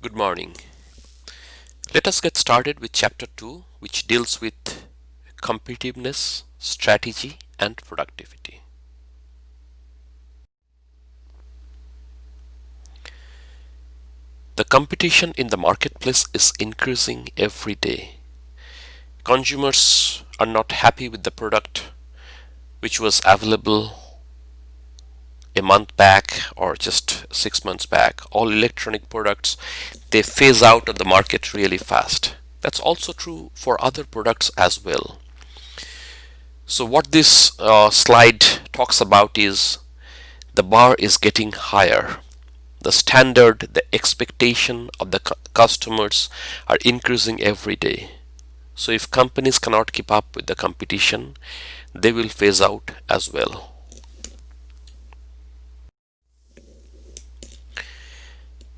Good morning. Let us get started with chapter 2, which deals with competitiveness, strategy, and productivity. The competition in the marketplace is increasing every day. Consumers are not happy with the product which was available a month back or just 6 months back. All electronic products, they phase out of the market really fast. That's also true for other products as well. So what this slide talks about is the bar is getting higher. The standard, the expectation of the customers are increasing every day. So if companies cannot keep up with the competition, they will phase out as well.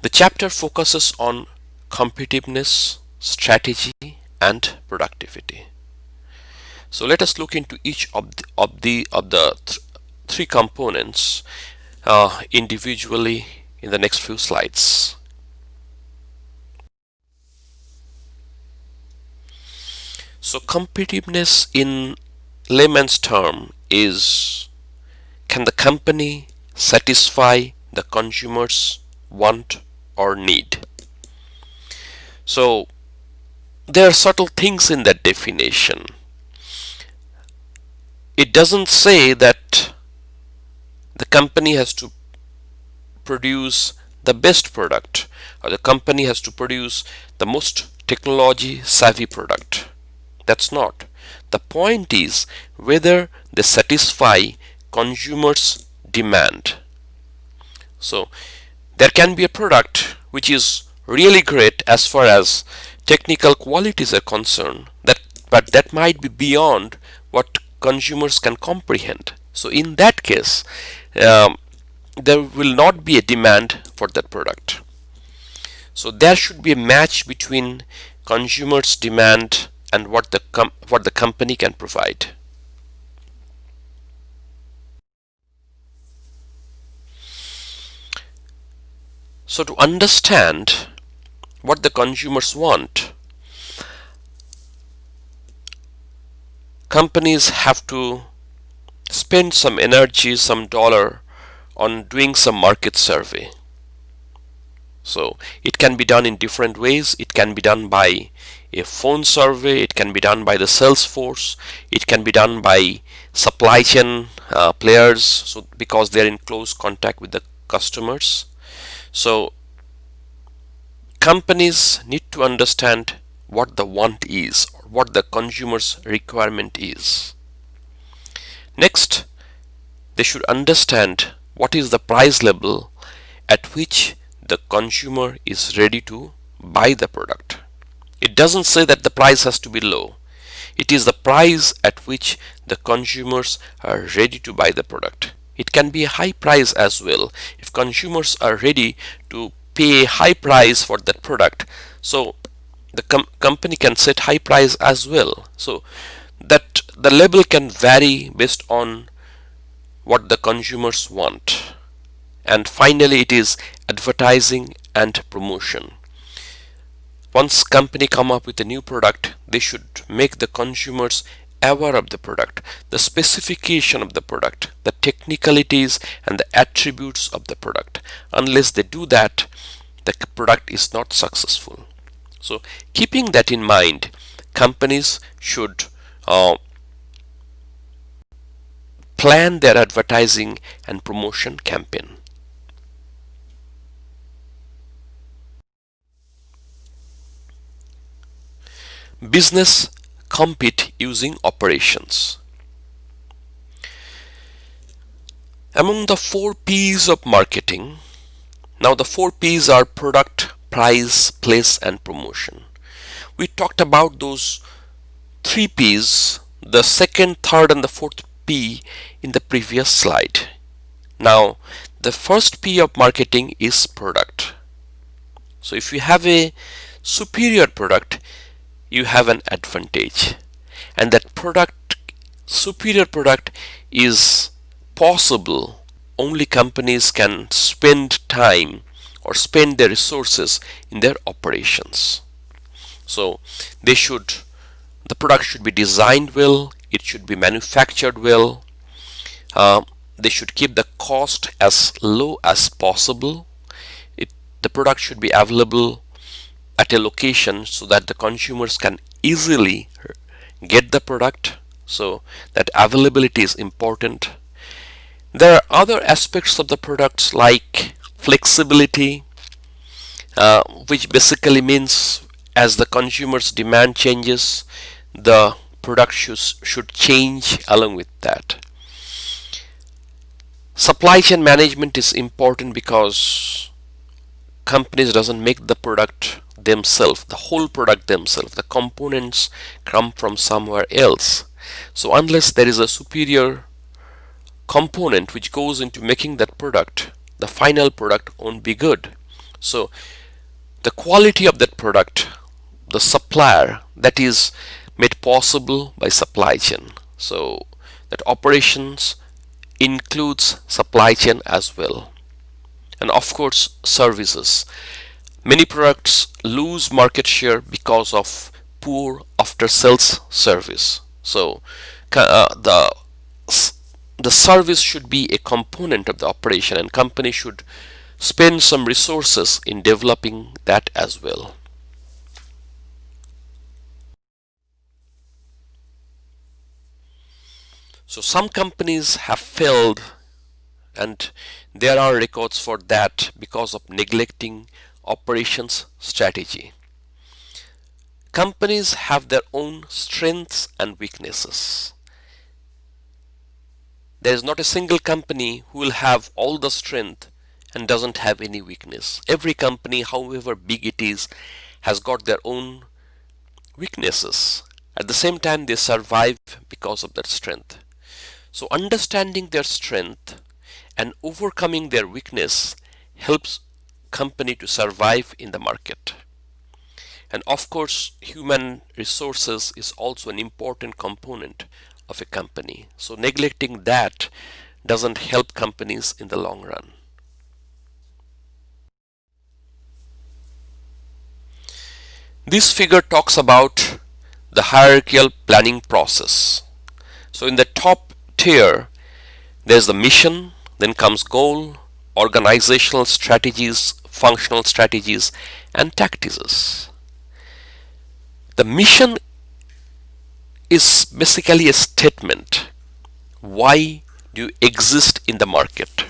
The chapter focuses on competitiveness, strategy, and productivity. So let us look into each of the three components individually in the next few slides. So competitiveness in layman's term is, can the company satisfy the consumer's want or need? So there are subtle things in that definition. It doesn't say that the company has to produce the best product or the company has to produce the most technology savvy product. That's not. The point is whether they satisfy consumers' demand. So there can be a product which is really great as far as technical qualities are concerned, but that might be beyond what consumers can comprehend. So in that case, um, there will not be a demand for that product. So there should be a match between consumers' demand and what the company can provide. So to understand what the consumers want, companies have to spend some energy, some dollar on doing some market survey. So it can be done in different ways. It can be done by a phone survey, it can be done by the sales force, it can be done by supply chain players, so because they're in close contact with the customers. So companies need to understand what the want is, or what the consumer's requirement is. Next, they should understand what is the price level at which the consumer is ready to buy the product. It doesn't say that the price has to be low. It is the price at which the consumers are ready to buy the product. It can be a high price as well. If consumers are ready to pay a high price for that product, so the company can set high price as well. So that the level can vary based on what the consumers want. And finally, it is advertising and promotion. Once company come up with a new product, they should make the consumers aware of the product, the specification of the product, the technicalities and the attributes of the product. Unless they do that, the product is not successful. So keeping that in mind, companies should plan their advertising and promotion campaign. Business compete using operations. Among the 4 P's of marketing, now the 4 P's are product, price, place, and promotion. We talked about those 3 P's, the second, third, and the fourth P in the previous slide. Now, the first P of marketing is product. So if you have a superior product, you have an advantage, and that product, superior product, is possible only companies can spend time or spend their resources in their operations. So they should the product should be designed well, it should be manufactured well, uh, they should keep the cost as low as possible. The product should be available at a location so that the consumers can easily get the product. So that availability is important. There are other aspects of the products like flexibility, which basically means as the consumer's demand changes, the product should change along with that. Supply chain management is important because companies doesn't make the product themselves, the whole product themselves. The components come from somewhere else. So unless there is a superior component which goes into making that product, the final product won't be good. So the quality of that product, the supplier, that is made possible by supply chain. So that operations includes supply chain as well. And of course, services. Many products lose market share because of poor after sales service. So the service should be a component of the operation, and company should spend some resources in developing that as well. So some companies have failed, and there are records for that because of neglecting operations strategy. Companies have their own strengths and weaknesses. There is not a single company who will have all the strength and doesn't have any weakness. Every company, however big it is, has got their own weaknesses. At the same time, they survive because of their strength. So understanding their strength and overcoming their weakness helps company to survive in the market. And of course, human resources is also an important component of a company. So neglecting that doesn't help companies in the long run. This figure talks about the hierarchical planning process. So in the top tier, there's the mission, then comes goal, organizational strategies, functional strategies, and tactics. The mission is basically a statement. Why do you exist in the market?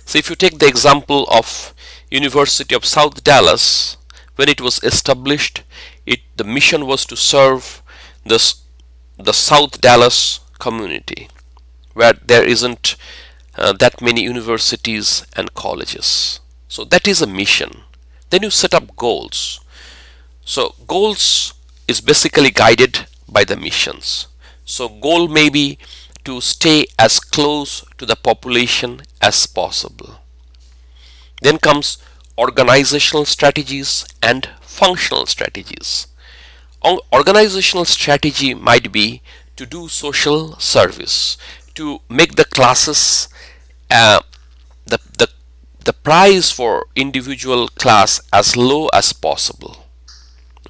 So if you take the example of University of South Dallas, when it was established, the mission was to serve this the South Dallas community, where there isn't that many universities and colleges. So that is a mission. Then you set up goals. So goals is basically guided by the missions. So goal may be to stay as close to the population as possible. Then comes organizational strategies and functional strategies. Organizational strategy might be to do social service, to make the classes uh, the, the the price for individual class as low as possible.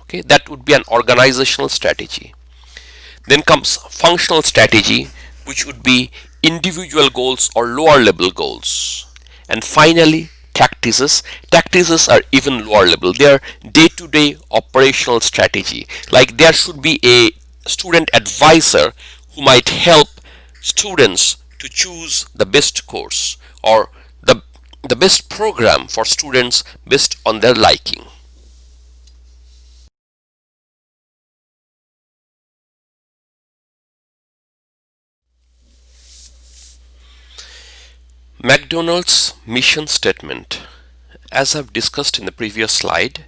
Okay, that would be an organizational strategy. Then comes functional strategy, which would be individual goals or lower level goals. And finally, tactics. Tactics are even lower level. They are day-to-day operational strategy. Like there should be a student advisor who might help students to choose the best course or the best program for students based on their liking. McDonald's mission statement. As I've discussed in the previous slide,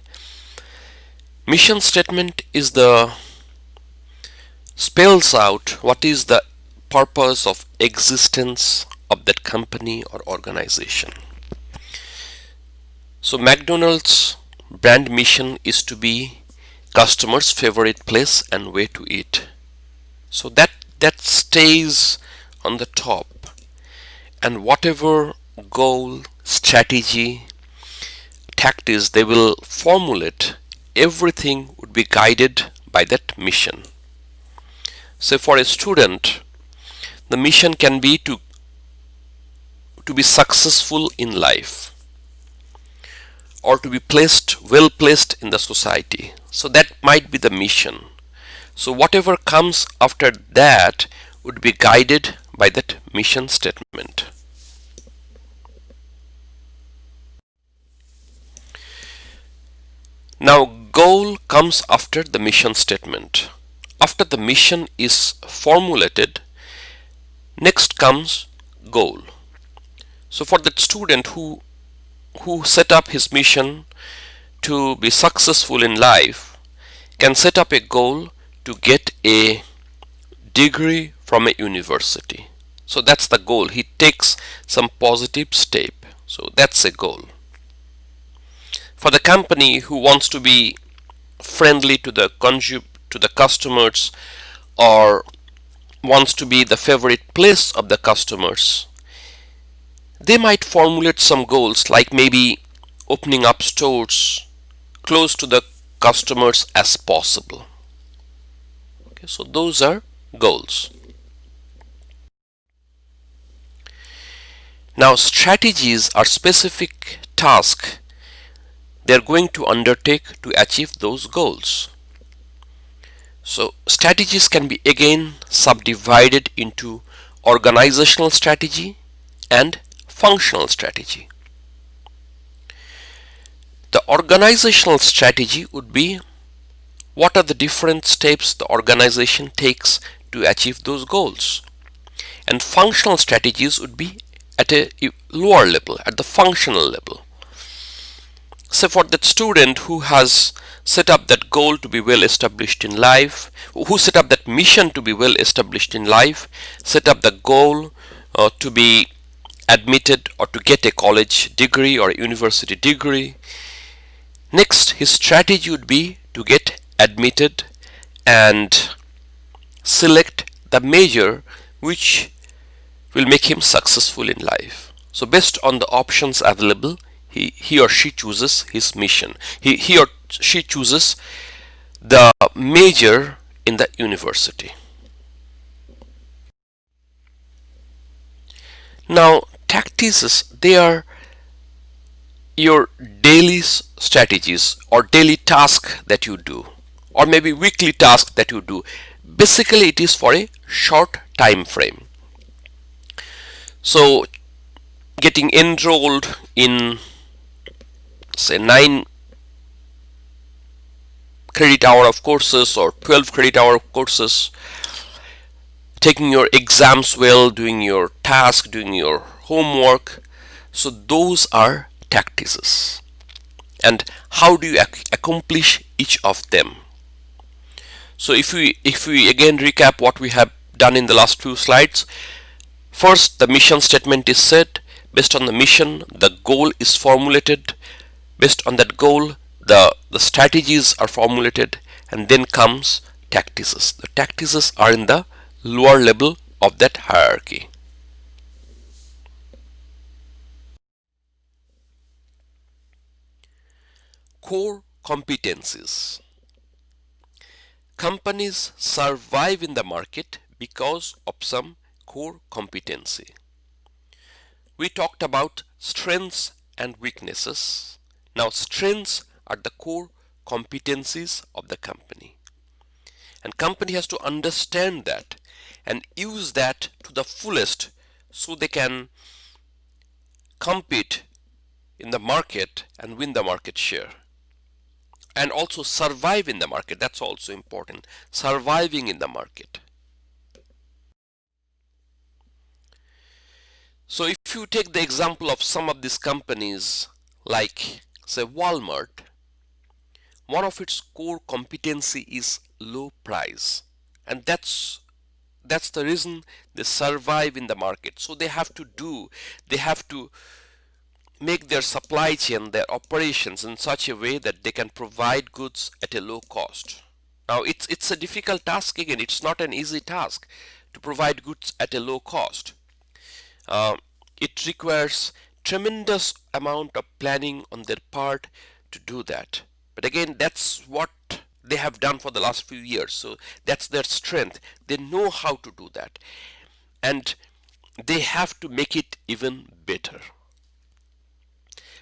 mission statement is the spells out what is the purpose of existence of that company or organization. So McDonald's brand mission is to be customers' favorite place and way to eat. So that stays on the top, and whatever goal, strategy, tact is they will formulate everything would be guided by that mission. So for a student, the mission can be to be successful in life or to be well placed in the society. So that might be the mission. So whatever comes after that would be guided by that mission statement. Now goal comes after the mission statement. After the mission is formulated, next comes goal. So for that student who set up his mission to be successful in life can set up a goal to get a degree from a university. So that's the goal. He takes some positive step. So that's a goal. For the company who wants to be friendly to the customers or wants to be the favorite place of the customers, they might formulate some goals like maybe opening up stores close to the customers as possible. Okay, so those are goals. Now strategies are specific tasks they are going to undertake to achieve those goals. So strategies can be again subdivided into organizational strategy and functional strategy. The organizational strategy would be what are the different steps the organization takes to achieve those goals. And functional strategies would be at a lower level, at the functional level. So for that student who has set up that goal to be well established in life, who set up that mission to be well established in life, set up the goal to be admitted or to get a college degree or a university degree. Next, his strategy would be to get admitted and select the major which will make him successful in life. So based on the options available, he or she chooses his mission. He or she chooses the major in the university. Now tactics, they are your daily strategies or daily task that you do, or maybe weekly task that you do. Basically it is for a short time frame. So getting enrolled in say 9 credit hour of courses or 12 credit hour of courses, taking your exams well, doing your task, doing your homework. So those are tactics. And how do you accomplish each of them? So if we again recap what we have done in the last few slides, first the mission statement is set. Based on the mission, the goal is formulated. Based on that goal, the strategies are formulated, and then comes tactics. The tactics are in the lower level of that hierarchy. Core competencies. Companies survive in the market because of some core competency. We talked about strengths and weaknesses. Now strengths are the core competencies of the company. And company has to understand that and use that to the fullest so they can compete in the market and win the market share. And also survive in the market. That's also important. Surviving in the market. So if you take the example of some of these companies like say Walmart, one of its core competency is low price, and that's the reason they survive in the market. So they have to make their supply chain, their operations in such a way that they can provide goods at a low cost. Now it's a difficult task. Again, it's not an easy task to provide goods at a low cost. It requires tremendous amount of planning on their part to do that. But again, that's what they have done for the last few years. So that's their strength. They know how to do that. And they have to make it even better.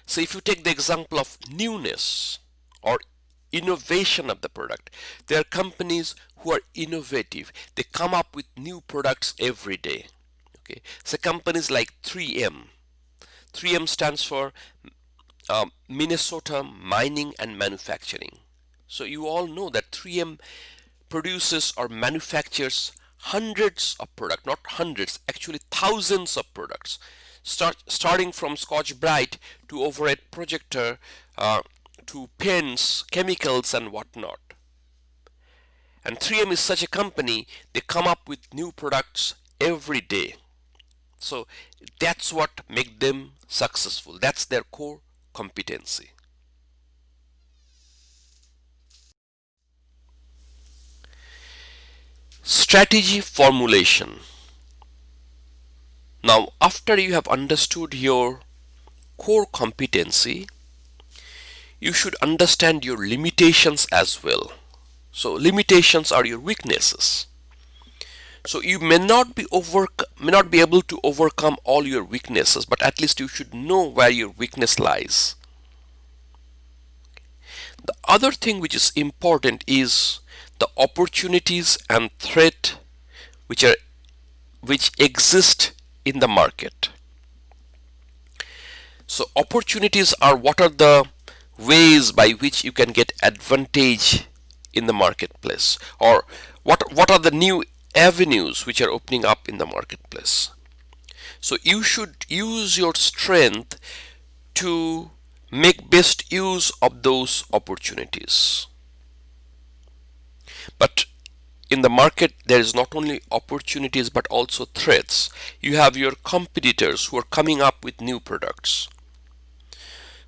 So if you take the example of newness or innovation of the product, there are companies who are innovative. They come up with new products every day. Okay, so companies like 3M. 3M stands for Minnesota Mining and Manufacturing. So you all know that 3M produces or manufactures hundreds of products, not hundreds, actually thousands of products, starting from Scotch Brite to overhead projector to pens, chemicals, and whatnot. And 3M is such a company, they come up with new products every day. So that's what makes them successful. That's their core competency. Strategy formulation. Now, after you have understood your core competency, you should understand your limitations as well. So, limitations are your weaknesses. So, you may not be able to overcome all your weaknesses, but at least you should know where your weakness lies. The other thing which is important is the opportunities and threat which are which exist in the market. So opportunities are what are the ways by which you can get advantage in the marketplace, or what are the new avenues which are opening up in the marketplace. So you should use your strength to make best use of those opportunities. But in the market, there is not only opportunities but also threats. You have your competitors who are coming up with new products.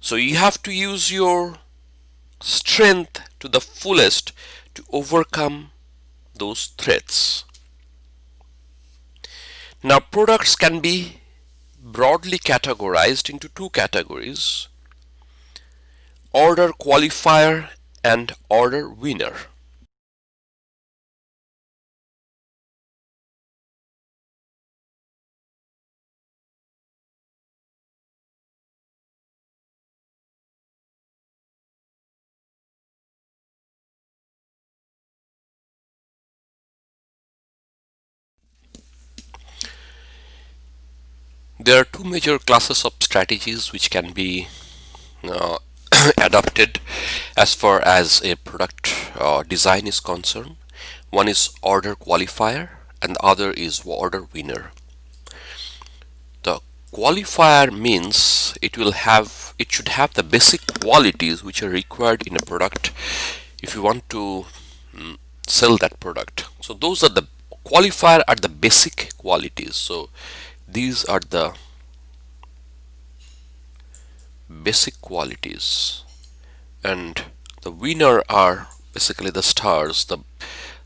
So you have to use your strength to the fullest to overcome those threats. Now, products can be broadly categorized into two categories: order qualifier and order winner. There are two major classes of strategies which can be uh, adopted as far as a product design is concerned. One is order qualifier and the other is order winner. The qualifier means it should have the basic qualities which are required in a product if you want to sell that product. So those are the qualifier are the basic qualities. So these are the basic qualities, and the winner are basically the stars, the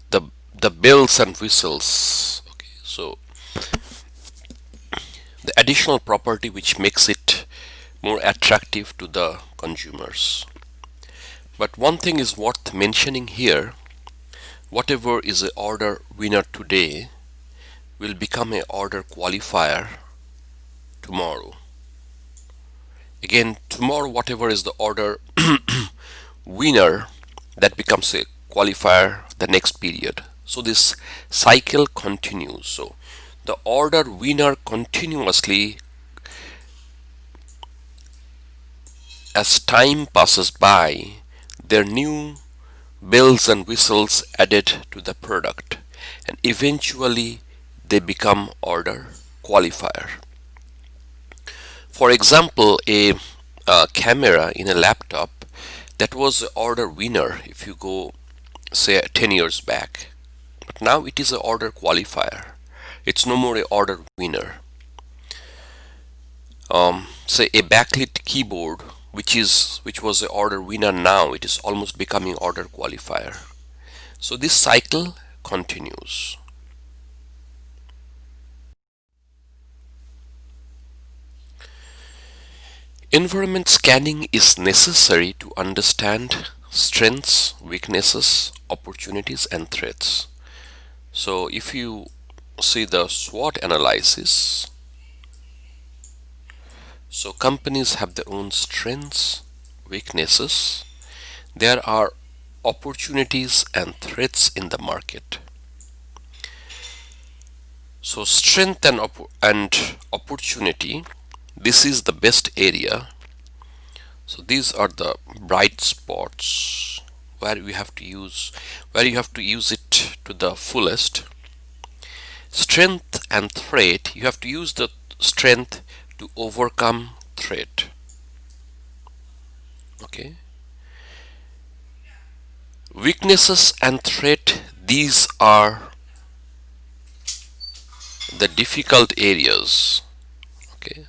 the bells and whistles. Okay, so the additional property which makes it more attractive to the consumers. But one thing is worth mentioning here: whatever is a order winner today will become a order qualifier tomorrow. Again, tomorrow whatever is the order winner, that becomes a qualifier the next period. So this cycle continues. So the order winner continuously, as time passes by, there are new bells and whistles added to the product, and eventually they become order qualifier. For example, a camera in a laptop, that was the order winner if you go say 10 years back, but now it is an order qualifier. It's no more a order winner. Say a backlit keyboard, which was the order winner, now it is almost becoming order qualifier. So this cycle continues. Environment scanning is necessary to understand strengths, weaknesses, opportunities, and threats. So if you see the SWOT analysis, so companies have their own strengths, weaknesses, there are opportunities and threats in the market. So strength and opportunity, this is the best area. So these are the bright spots where you have to use it to the fullest. Strength and threat, you have to use the strength to overcome threat. Okay. Weaknesses and threat, these are the difficult areas. Okay.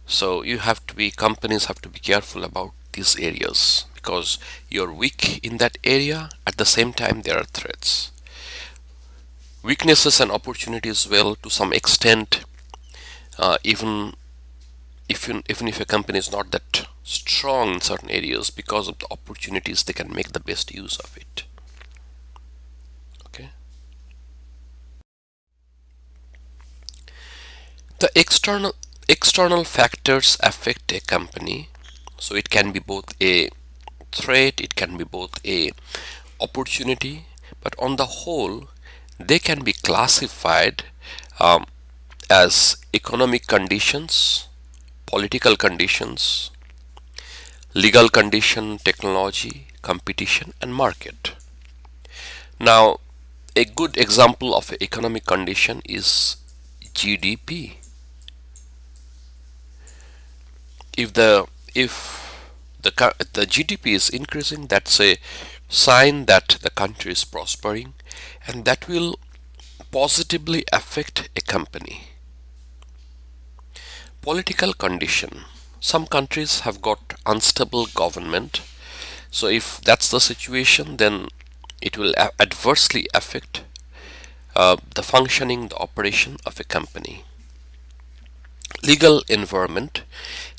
So companies have to be careful about these areas because you're weak in that area. At the same time, there are threats. Weaknesses and opportunities, well, to some extent, even if a company is not that strong in certain areas, because of the opportunities, they can make the best use of it. Okay. The external factors affect a company. So it can be both a threat, it can be both a opportunity, but on the whole, they can be classified um, as economic conditions, political conditions, legal condition, technology, competition, and market. Now, a good example of an economic condition is GDP. If the GDP is increasing, that's a sign that the country is prospering, and that will positively affect a company. Political condition. Some countries have got unstable government, so if that's the situation, then it will adversely affect the functioning, the operation of a company. Legal environment.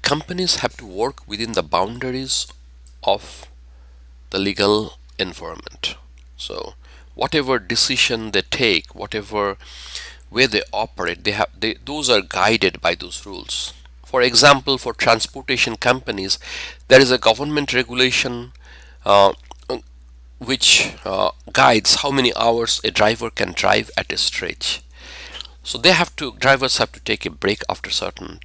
Companies have to work within the boundaries of the legal environment. So whatever decision they take, whatever way they operate, those are guided by those rules. For example, for transportation companies, there is a government regulation uh, which guides how many hours a driver can drive at a stretch. So drivers have to take a break after certain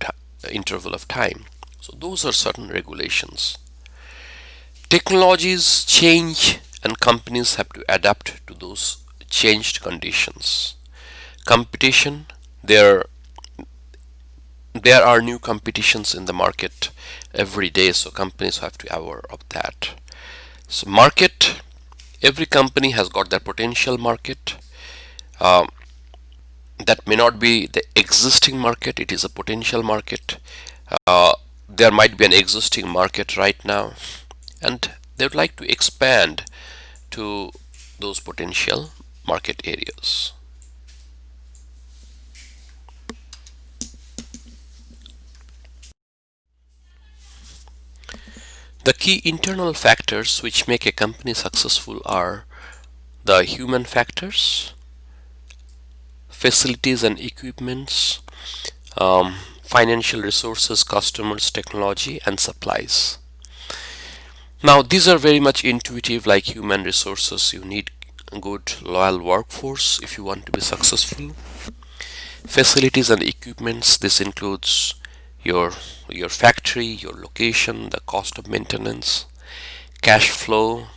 interval of time. So those are certain regulations. Technologies change and companies have to adapt to those changed conditions. Competition, there are new competitions in the market every day, so companies have to be aware of that. So market, every company has got their potential market. That may not be the existing market, it is a potential market. There might be an existing market right now, and they would like to expand to those potential market areas. The key internal factors which make a company successful are the human factors, facilities and equipments, financial resources, customers, technology, and supplies. Now, these are very much intuitive, like human resources. You need a good, loyal workforce if you want to be successful. Facilities and equipments, this includes your factory, your location, the cost of maintenance, cash flow.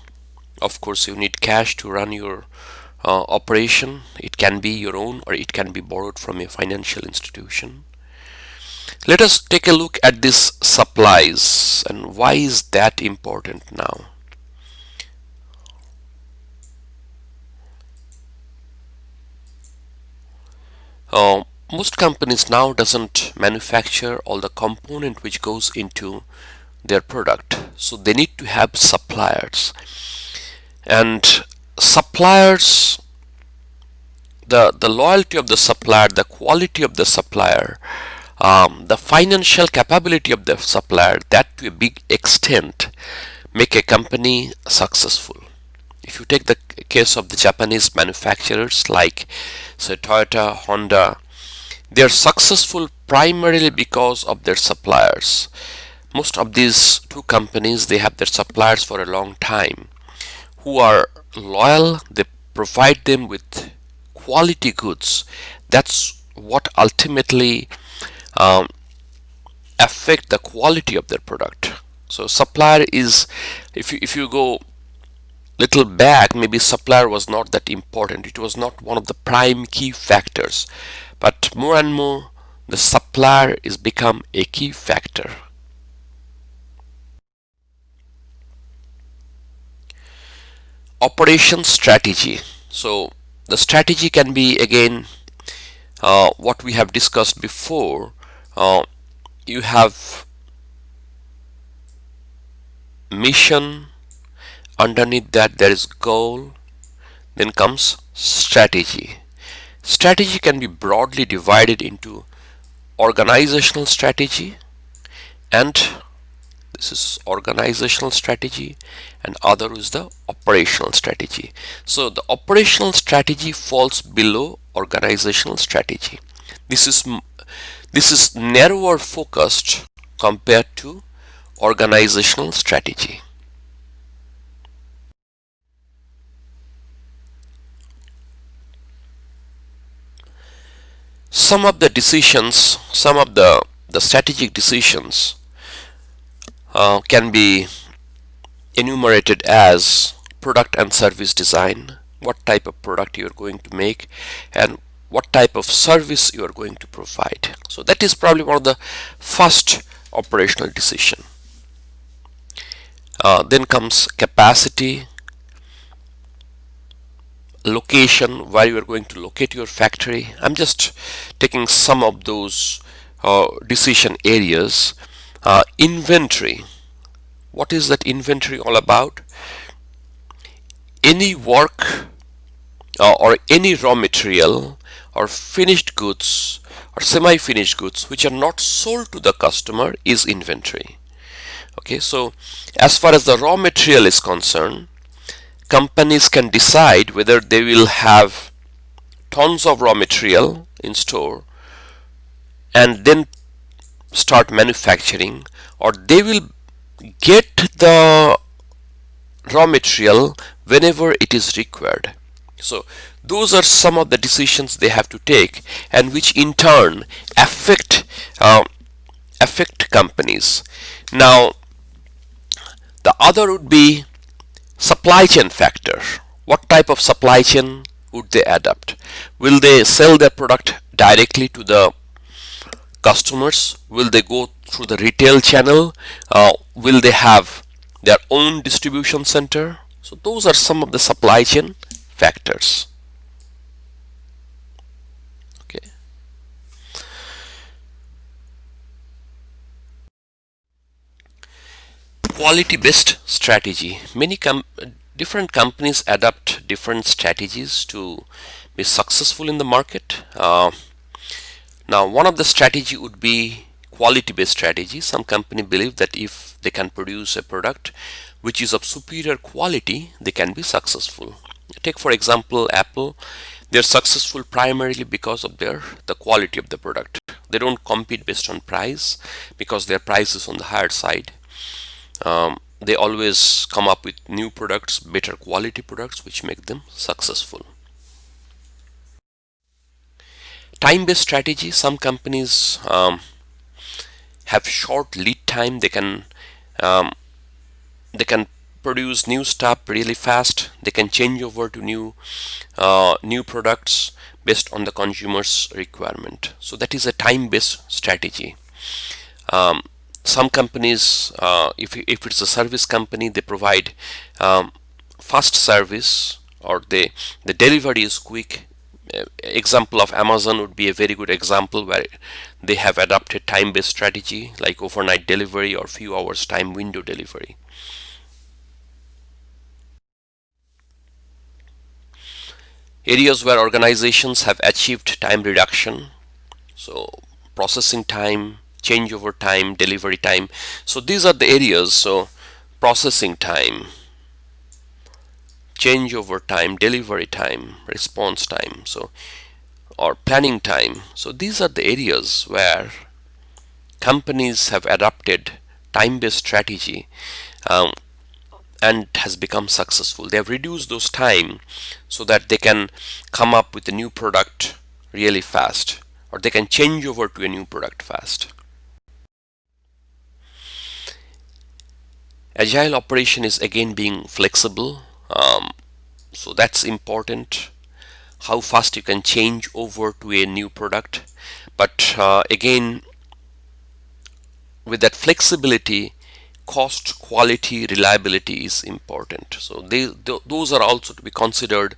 Of course, you need cash to run your operation. It can be your own or it can be borrowed from a financial institution. Let us take a look at this supplies and why is that important now. Most companies now doesn't manufacture all the component which goes into their product, so they need to have suppliers. And suppliers, the loyalty of the supplier, the quality of the supplier, The financial capability of the supplier, that to a big extent make a company successful. If you take the case of the Japanese manufacturers like say Toyota, Honda, they are successful primarily because of their suppliers. Most of these two companies, they have their suppliers for a long time who are loyal. They provide them with quality goods. That's what ultimately um, affect the quality of their product. So supplier is, if you go little back, maybe supplier was not that important. It was not one of the prime key factors, but more and more the supplier is become a key factor. Operation strategy. So the strategy can be again what we have discussed before. You have mission, underneath that there is goal, then comes strategy. Strategy can be broadly divided into organizational strategy, and this is organizational strategy, and other is the operational strategy. So the operational strategy falls below organizational strategy. This is narrower focused compared to organizational strategy. Some of the decisions, some of the strategic decisions can be enumerated as product and service design, what type of product you are going to make, and what type of service you are going to provide. So that is probably one of the first operational decision. Then comes capacity, location, where you are going to locate your factory. I'm just taking some of those decision areas. Inventory, what is that inventory all about? Any work or any raw material or finished goods or semi-finished goods which are not sold to the customer is inventory. Okay, so as far as the raw material is concerned, companies can decide whether they will have tons of raw material in store and then start manufacturing, or they will get the raw material whenever it is required. So those are some of the decisions they have to take, and which in turn affect companies. Now the other would be supply chain factor. What type of supply chain would they adopt? Will they sell their product directly to the customers? Will they go through the retail channel? Will they have their own distribution center? So those are some of the supply chain factors. Okay. Quality based strategy. Many different companies adopt different strategies to be successful in the market. Now one of the strategy would be quality based strategy. Some company believe that if they can produce a product which is of superior quality, they can be successful. Take for example Apple. They're successful primarily because of the quality of the product. They don't compete based on price because their price is on the higher side. They always come up with new products, better quality products, which make them successful. Time based strategy. Some companies have short lead time. Um, they can produce new stuff really fast. They can change over to new products based on the consumer's requirement. So that is a time based strategy. Some companies, if it's a service company, they provide fast service, or the delivery is quick. Example of Amazon would be a very good example, where they have adopted time-based strategy like overnight delivery or few hours time window delivery. Areas where organizations have achieved time reduction. So processing time, changeover time, delivery time. So these are the areas. So processing time, changeover time, delivery time, response time, so or planning time. So these are the areas where companies have adopted time-based strategy, um, and has become successful. They have reduced those time so that they can come up with a new product really fast, or they can change over to a new product fast. Agile operation is again being flexible, so that's important, how fast you can change over to a new product. But again, with that flexibility, cost, quality, reliability is important. So those are also to be considered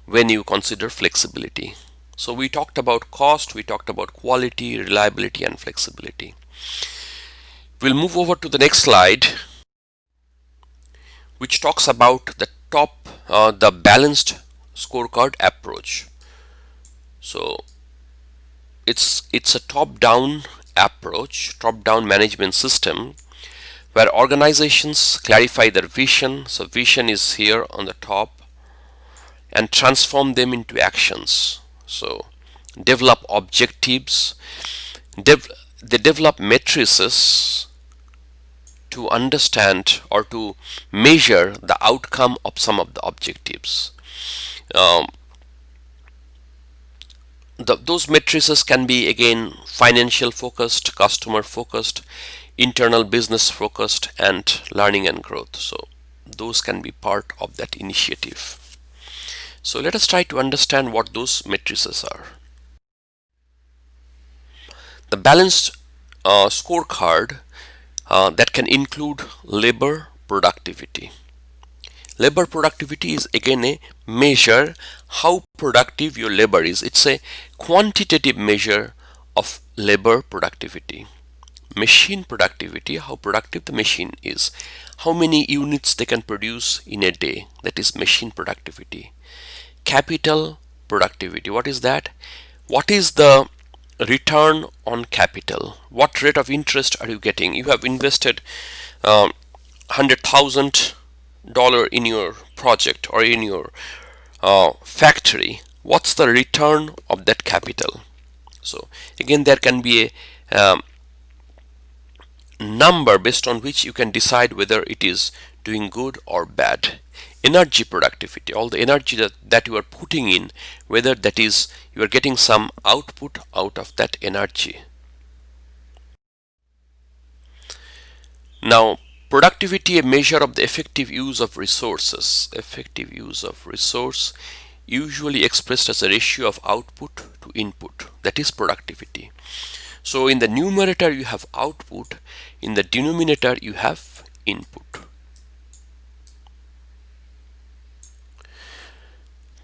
when you consider flexibility. So we talked about cost, we talked about quality, reliability, and flexibility. We'll move over to the next slide, which talks about the balanced scorecard approach. So it's a top-down approach, top-down management system, where organizations clarify their vision. So vision is here on the top, and transform them into actions. So develop objectives, they develop matrices to understand or to measure the outcome of some of the objectives. Um, those matrices can be again financial focused, customer focused, internal business focused, and learning and growth. So those can be part of that initiative. So let us try to understand what those matrices are. The balanced scorecard that can include labor productivity. Labor productivity is again a measure how productive your labor is. It's a quantitative measure of labor productivity. Machine productivity, how productive the machine is, how many units they can produce in a day, that is machine productivity. Capital productivity, what is that? What is the return on capital? What rate of interest are you getting? You have invested $100,000 in your project or in your factory. What's the return of that capital? So again, there can be a number based on which you can decide whether it is doing good or bad. Energy productivity, all the energy that you are putting in, whether that is you are getting some output out of that energy. Now productivity, a measure of the effective use of resources. Effective use of resource, usually expressed as a ratio of output to input, that is productivity. So in the numerator you have output, in the denominator you have input.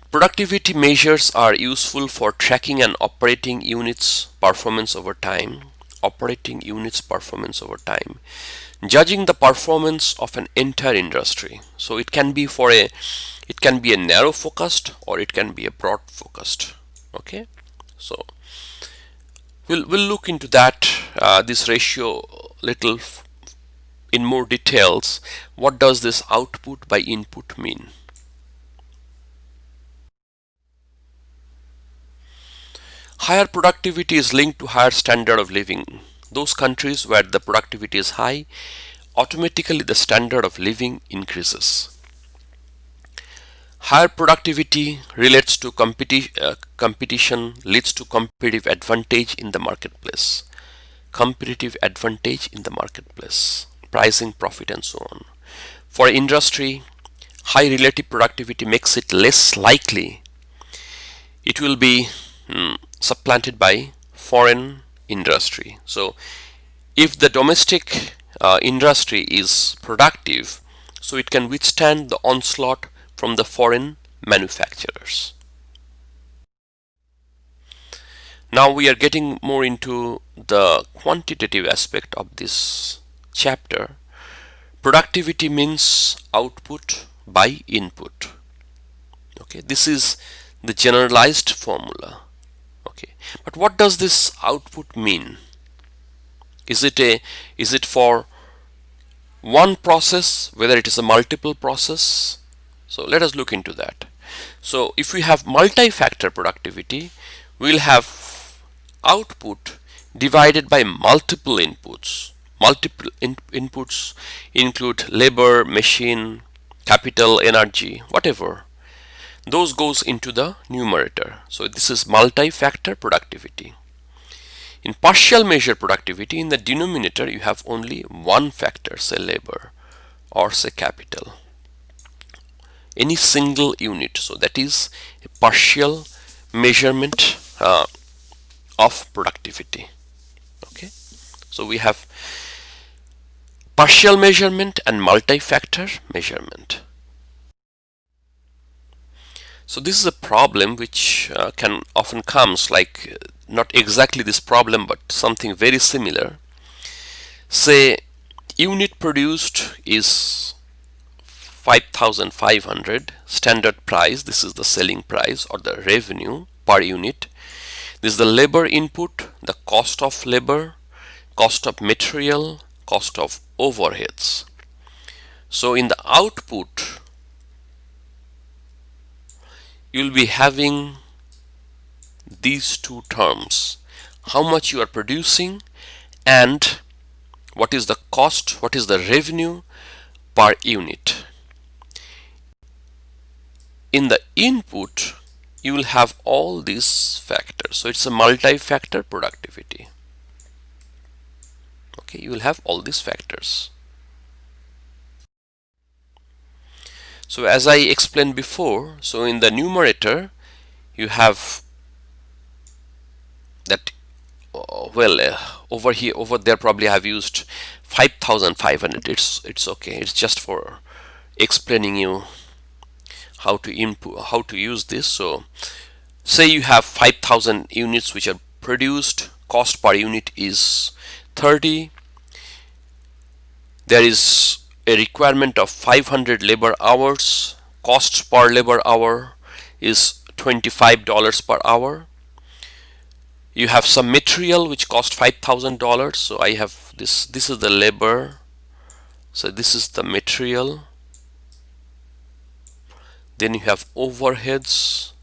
Productivity measures are useful for tracking and operating units performance over time. Operating units performance over time. Judging the performance of an entire industry. So it can be a narrow focused or it can be a broad focused. Okay, so we'll look into that this ratio little in more details. What does this output by input mean? Higher productivity is linked to higher standard of living. Those countries where the productivity is high, automatically the standard of living increases. Higher productivity relates to competition, leads to competitive advantage in the marketplace. Competitive advantage in the marketplace, pricing, profit, and so on. For industry, high relative productivity makes it less likely it will be supplanted by foreign industry. So if the domestic industry is productive, so it can withstand the onslaught from the foreign manufacturers. Now we are getting more into the quantitative aspect of this chapter. Productivity means output by input. Okay, this is the generalized formula. Okay, but what does this output mean? Is it for one process, whether it is a multiple process? So let us look into that. So if we have multi-factor productivity, we'll have output divided by multiple inputs. Multiple inputs include labor, machine, capital, energy, whatever. Those goes into the numerator. So this is multi-factor productivity. In partial measure productivity, in the denominator you have only one factor, say labor or say capital, any single unit. So that is a partial measurement of productivity. Okay, so we have partial measurement and multi-factor measurement. So this is a problem which can often comes like not exactly this problem but something very similar. Say unit produced is 5,500 standard price. This is the selling price or the revenue per unit. This is the labor input, the cost of labor, cost of material, cost of overheads. So in the output you'll be having these two terms: how much you are producing and what is the cost, what is the revenue per unit. In the input you will have all these factors, so it's a multi-factor productivity. Okay, you will have all these factors. So as I explained before, so in the numerator you have that over there probably I have used 5,500. It's okay, it's just for explaining you how to use this. So say you have 5,000 units which are produced, cost per unit is 30. There is a requirement of 500 labor hours. Cost per labor hour is $25 per hour. You have some material which cost $5,000. So I have this is the labor, so this is the material. Then you have overheads,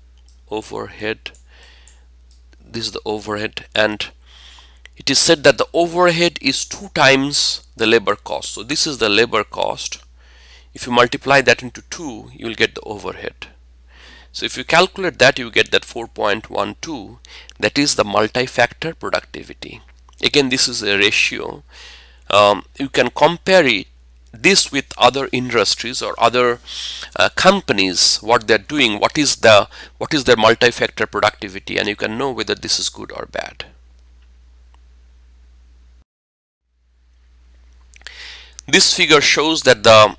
this is the overhead, and it is said that the overhead is 2 times the labor cost. So this is the labor cost. If you multiply that into 2, you will get the overhead. So if you calculate that, you get that 4.12. That is the multi-factor productivity. Again, this is a ratio. You can compare this with other industries or other companies, what they're doing, what is their multi-factor productivity, and you can know whether this is good or bad. This figure shows that the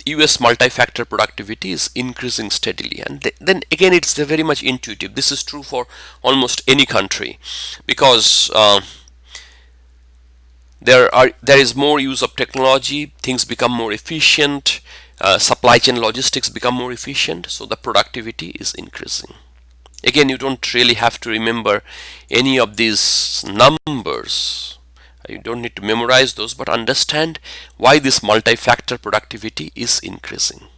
US multi-factor productivity is increasing steadily, and then again it's very much intuitive. This is true for almost any country because there is more use of technology, things become more efficient, supply chain logistics become more efficient, so the productivity is increasing. Again, you don't really have to remember any of these numbers. You don't need to memorize those, but understand why this multi-factor productivity is increasing.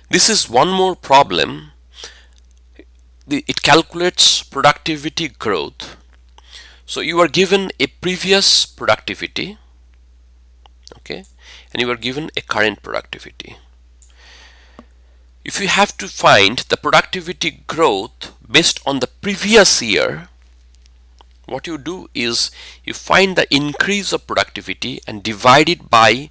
This is one more problem. It calculates productivity growth. So you are given a previous productivity, okay, and you are given a current productivity. If you have to find the productivity growth based on the previous year, what you do is you find the increase of productivity and divide it by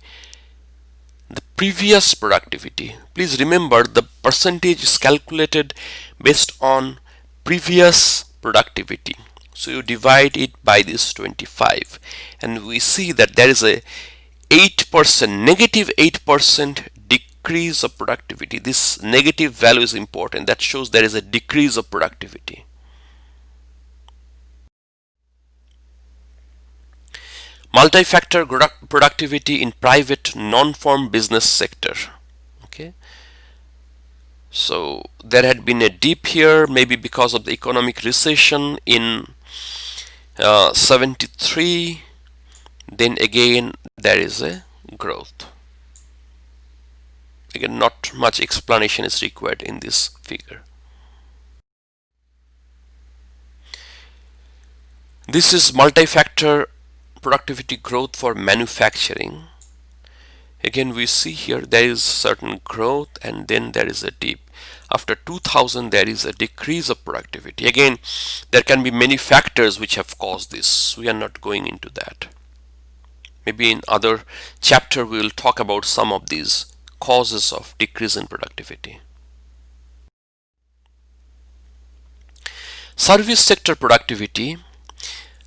the previous productivity. Please remember, the percentage is calculated based on previous productivity. So you divide it by this 25, and we see that there is a 8%, negative 8% decrease of productivity. This negative value is important. That shows there is a decrease of productivity. Multi-factor productivity in private non-farm business sector. Okay, so there had been a dip here, maybe because of the economic recession in 73, then again there is a growth. Again, not much explanation is required in this figure. This is multi-factor productivity growth for manufacturing. Again, we see here there is certain growth and then there is a dip. After 2000 there is a decrease of productivity. Again, there can be many factors which have caused this. We are not going into that. Maybe in other chapter we will talk about some of these causes of decrease in productivity. Service sector productivity.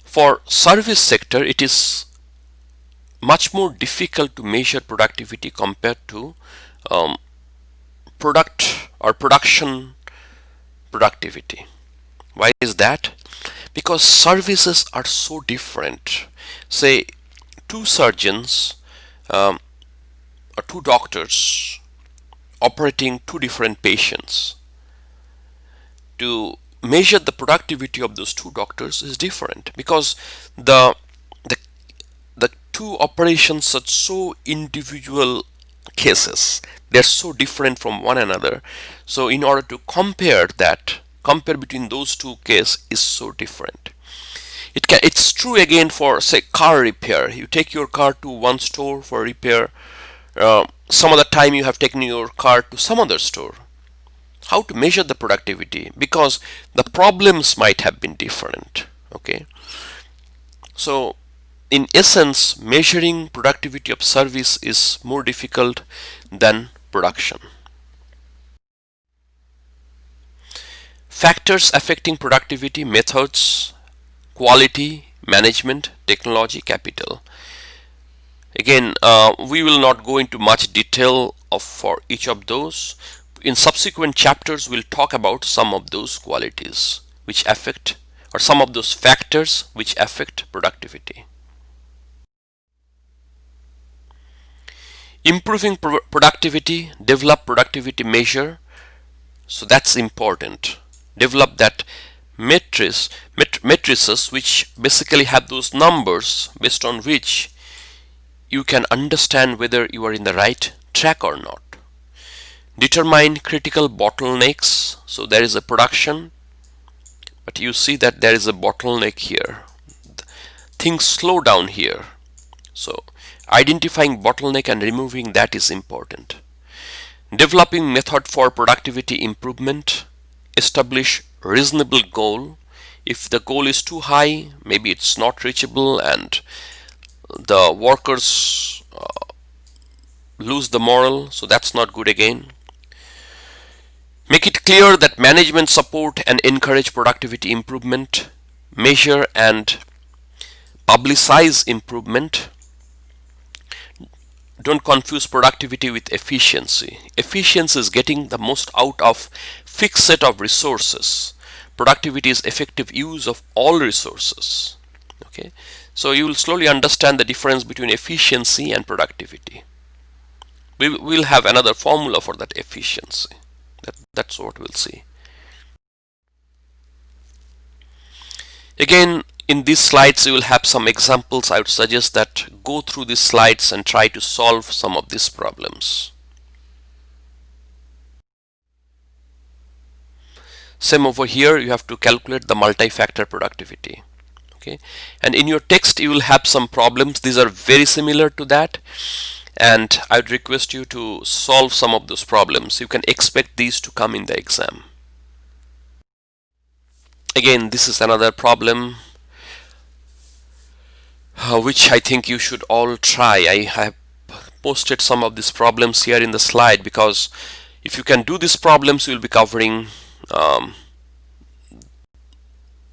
For service sector, it is much more difficult to measure productivity compared to product or production productivity. Why is that? Because services are so different. Say two surgeons or two doctors operating two different patients. To measure the productivity of those two doctors is different because the two operations are so individual cases. They're so different from one another. So in order to compare between those two cases is so different. It's true again for, say, car repair. You take your car to one store for repair. Some other time you have taken your car to some other store. How to measure the productivity? Because the problems might have been different. Okay. So in essence, measuring productivity of service is more difficult than production. Factors affecting productivity: methods, quality, management, technology, capital. Again, we will not go into much detail for each of those. In subsequent chapters, we'll talk about some of those qualities which affect, or some of those factors which affect productivity. Improving productivity, develop productivity measure. So that's important. Develop that matrices which basically have those numbers based on which you can understand whether you are in the right track or not. Determine critical bottlenecks. So there is a production, but you see that there is a bottleneck here. Things slow down here. So identifying bottleneck and removing that is important. Developing method for productivity improvement. Establish reasonable goal. If the goal is too high, maybe it's not reachable and the workers lose the morale, so that's not good again. Make it clear that management support and encourage productivity improvement. Measure and publicize improvement. Don't confuse productivity with efficiency. Efficiency is getting the most out of fixed set of resources. Productivity is effective use of all resources. Okay, so you will slowly understand the difference between efficiency and productivity. We will have another formula for that efficiency. That's what we'll see. Again, in these slides you will have some examples. I would suggest that go through these slides and try to solve some of these problems. Same over here, you have to calculate the multi-factor productivity. Okay, and in your text you will have some problems. These are very similar to that, and I would request you to solve some of those problems. You can expect these to come in the exam. Again, this is another problem which I think you should all try. I have posted some of these problems here in the slide because if you can do these problems, you will be covering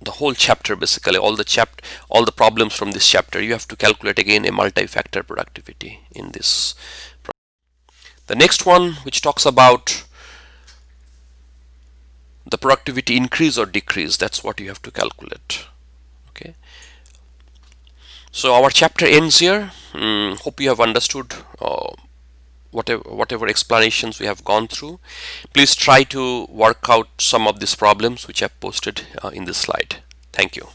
the whole chapter, basically all the problems from this chapter. You have to calculate again a multi-factor productivity in this. The next one, which talks about the productivity increase or decrease, that's what you have to calculate. Okay, so our chapter ends here. Hope you have understood whatever explanations we have gone through. Please try to work out some of these problems which I have posted in this slide. Thank you.